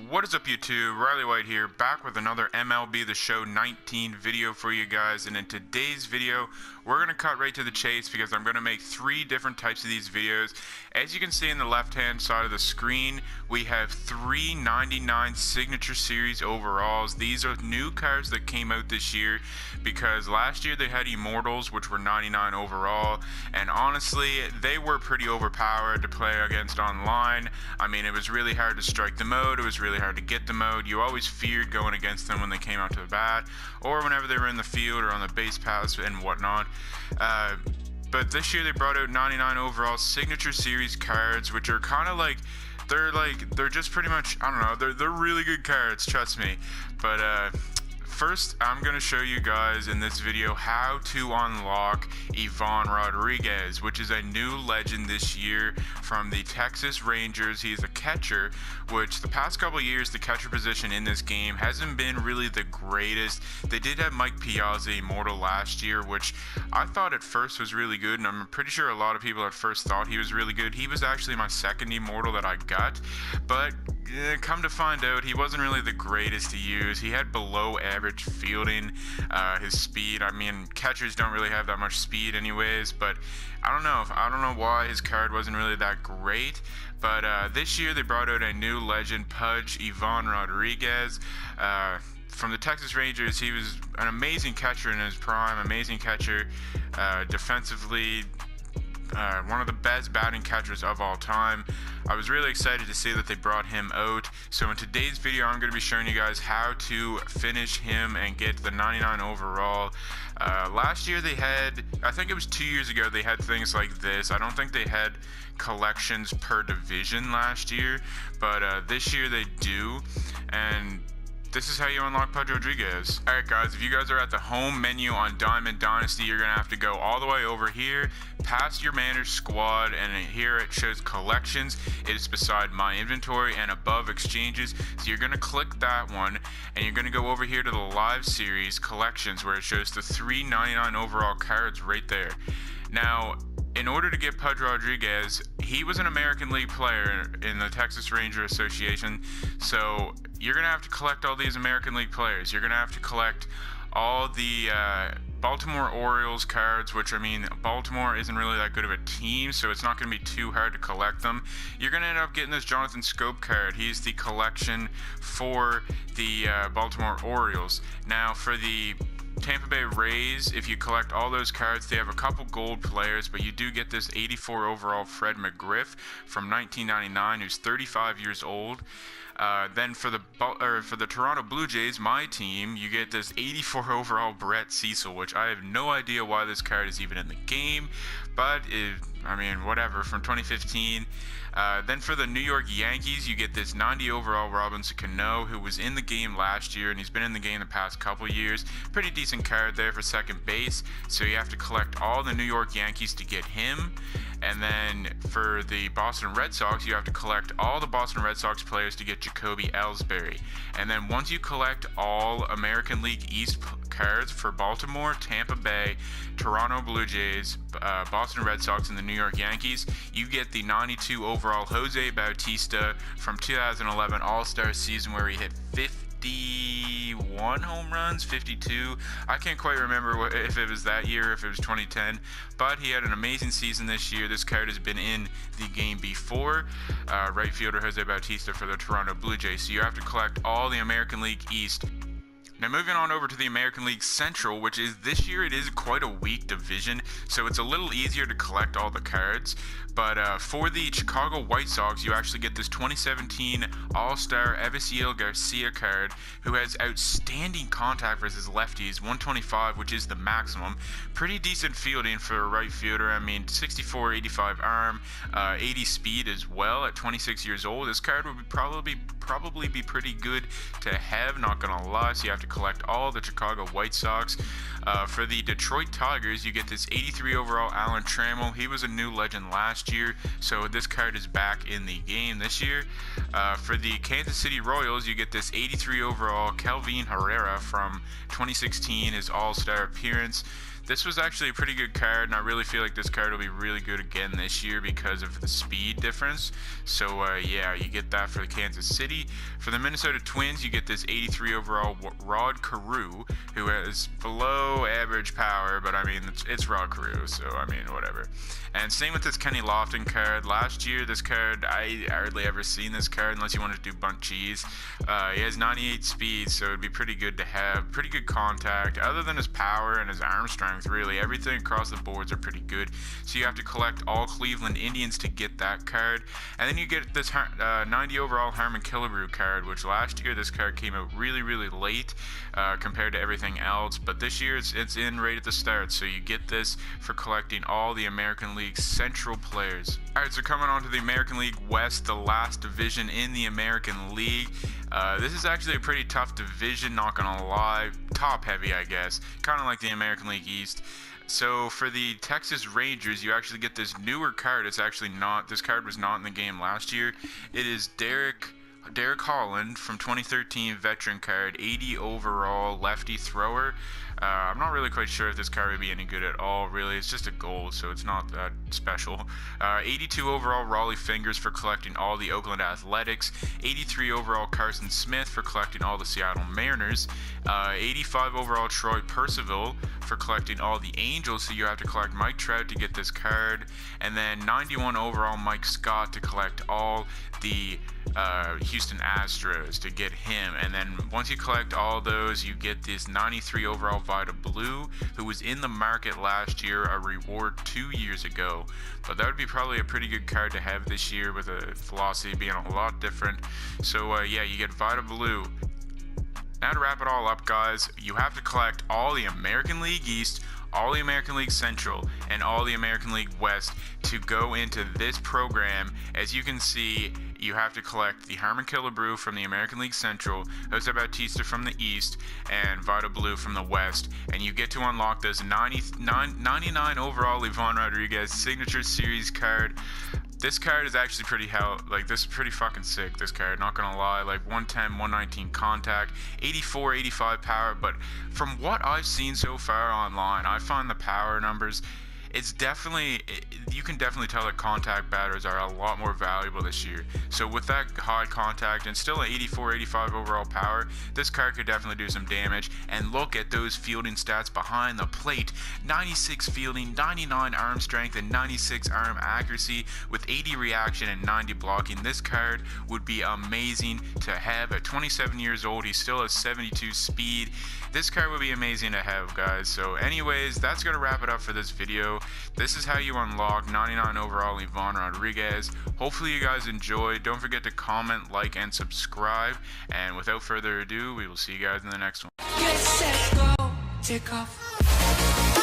What is up, YouTube? Riley White here, back with another MLB The Show 19 video for you guys. And in today's video, we're going to cut right to the chase because I'm going to make three different types of these videos. As you can see in the left-hand side of the screen, we have three 99 Signature Series overalls. These are new cards that came out this year because last year they had Immortals, which were 99 overall. And honestly, they were pretty overpowered to play against online. I mean, it was really hard to strike the mode. It was really hard to get the mode. You always feared going against them when they came out to the bat or whenever they were in the field or on the base paths and whatnot. But this year they brought out 99 overall Signature Series cards, which are kind of like they're just pretty much, I don't know, they're really good cards, trust me. But first, I'm going to show you guys in this video how to unlock Ivan Rodriguez, which is a new legend this year from the Texas Rangers. He's a catcher, which the past couple of years, the catcher position in this game hasn't been really the greatest. They did have Mike Piazza Immortal last year, which I thought at first was really good, and I'm pretty sure a lot of people at first thought he was really good. He was actually my second Immortal that I got, but come to find out, he wasn't really the greatest to use. He had below average fielding, his speed. I mean, catchers don't really have that much speed anyways, but I don't know why his card wasn't really that great. But this year they brought out a new legend, Pudge, Ivan Rodriguez. From the Texas Rangers, he was an amazing catcher in his prime, amazing catcher, defensively, one of the best batting catchers of all time. I was really excited to see that they brought him out. So in today's video, I'm going to be showing you guys how to finish him and get the 99 overall. Last year they had, I think it was 2 years ago, they had things like this. I don't think they had collections per division last year, but this year they do. And this is how you unlock Pudge Rodriguez. Alright guys, if you guys are at the home menu on Diamond Dynasty, you're going to have to go all the way over here, past your managed squad, and here it shows collections. It is beside my inventory and above exchanges. So you're going to click that one, and you're going to go over here to the live series collections where it shows the 399 overall cards right there. Now, in order to get Pudge Rodriguez, he was an American League player in the Texas Ranger Association, so you're going to have to collect all these American League players. You're going to have to collect all the Baltimore Orioles cards, which, I mean, Baltimore isn't really that good of a team, so it's not going to be too hard to collect them. You're going to end up getting this Jonathan Scope card. He's the collection for the Baltimore Orioles. Now, for the Tampa Bay Rays, if you collect all those cards, they have a couple gold players, but you do get this 84 overall Fred McGriff from 1999, who's 35 years old. Then for the Toronto Blue Jays, my team, you get this 84 overall Brett Cecil, which I have no idea why this card is even in the game, but I mean, whatever, from 2015. Then for the New York Yankees, you get this 90 overall Robinson Cano, who was in the game last year, and he's been in the game the past couple years. Pretty decent card there for second base, so you have to collect all the New York Yankees to get him. And then for the Boston Red Sox, you have to collect all the Boston Red Sox players to get Jacoby Ellsbury. And then once you collect all American League East cards for Baltimore, Tampa Bay, Toronto Blue Jays, Boston Red Sox, and the New York Yankees, you get the 92 overall Jose Bautista from 2011 All-Star season where he hit 51 home runs, 52. I can't quite remember if it was that year, if it was 2010, but he had an amazing season this year. This card has been in the game before. Right fielder Jose Bautista for the Toronto Blue Jays. So you have to collect all the American League East. Now moving on over to the American League Central, which is this year, it is quite a weak division, so it's a little easier to collect all the cards. But for the Chicago White Sox, you actually get this 2017 All-Star Evisiel Garcia card, who has outstanding contact versus lefties, 125, which is the maximum. Pretty decent fielding for a right fielder. I mean, 64, 85 arm, 80 speed as well at 26 years old. This card would probably be pretty good to have, not gonna lie. So you have to collect all the Chicago White Sox. For the Detroit Tigers, you get this 83 overall Alan Trammell. He was a new legend last year, so this card is back in the game this year. For the Kansas City Royals, you get this 83 overall Kelvin Herrera from 2016, his All-Star appearance. This was actually a pretty good card, and I really feel like this card will be really good again this year because of the speed difference. So yeah, you get that for the Kansas City. For the Minnesota Twins, you get this 83 overall Rod Carew, who has below average power, but I mean, it's Rod Carew, so I mean, whatever. And same with this Kenny Lofton card. Last year, this card, I hardly ever seen this card unless you want to do bunt cheese. He has 98 speed, so it'd be pretty good to have. Pretty good contact. Other than his power and his arm strength, really, everything across the boards are pretty good. So you have to collect all Cleveland Indians to get that card. And then you get this 90 overall Harmon Killebrew card, which last year this card came out really, really late compared to everything else. But this year it's in right at the start, so you get this for collecting all the American League Central players. Alright, so coming on to the American League West, the last division in the American League. This is actually a pretty tough division, not gonna lie. Top heavy, I guess. Kind of like the American League East. So for the Texas Rangers, you actually get this newer card. It's actually not, this card was not in the game last year. It is Derek Holland from 2013 veteran card, 80 overall lefty thrower. I'm not really quite sure if this card would be any good at all, really. It's just a gold, so it's not that special. 82 overall Raleigh Fingers for collecting all the Oakland Athletics. 83 overall Carson Smith for collecting all the Seattle Mariners. 85 overall Troy Percival for collecting all the Angels, so you have to collect Mike Trout to get this card. And then 91 overall Mike Scott to collect all the Houston Astros to get him. And then once you collect all those, you get this 93 overall Vida Blue, who was in the market last year, a reward 2 years ago. But that would be probably a pretty good card to have this year, with a velocity being a lot different. So yeah, you get Vida Blue. Now to wrap it all up, guys, you have to collect all the American League East, all the American League Central, and all the American League West to go into this program. As you can see, you have to collect the Harmon Killebrew from the American League Central, Jose Bautista from the East, and Vida Blue from the West, and you get to unlock this 99 overall Livan Rodriguez signature series card. This card is actually pretty this is pretty fucking sick, this card, not gonna lie. Like 110, 119 contact, 84, 85 power, but from what I've seen so far online, I find the power numbers, it's definitely, you can definitely tell that contact batters are a lot more valuable this year. So with that high contact and still an 84, 85 overall power, this card could definitely do some damage. And look at those fielding stats behind the plate. 96 fielding, 99 arm strength, and 96 arm accuracy with 80 reaction and 90 blocking. This card would be amazing to have. At 27 years old, he still has 72 speed. This card would be amazing to have, guys. So anyways, that's going to wrap it up for this video. This is how you unlock 99 overall Livan Rodriguez. Hopefully you guys enjoyed. Don't forget to comment, like, and subscribe. And without further ado, we will see you guys in the next one. Get set, go, take off.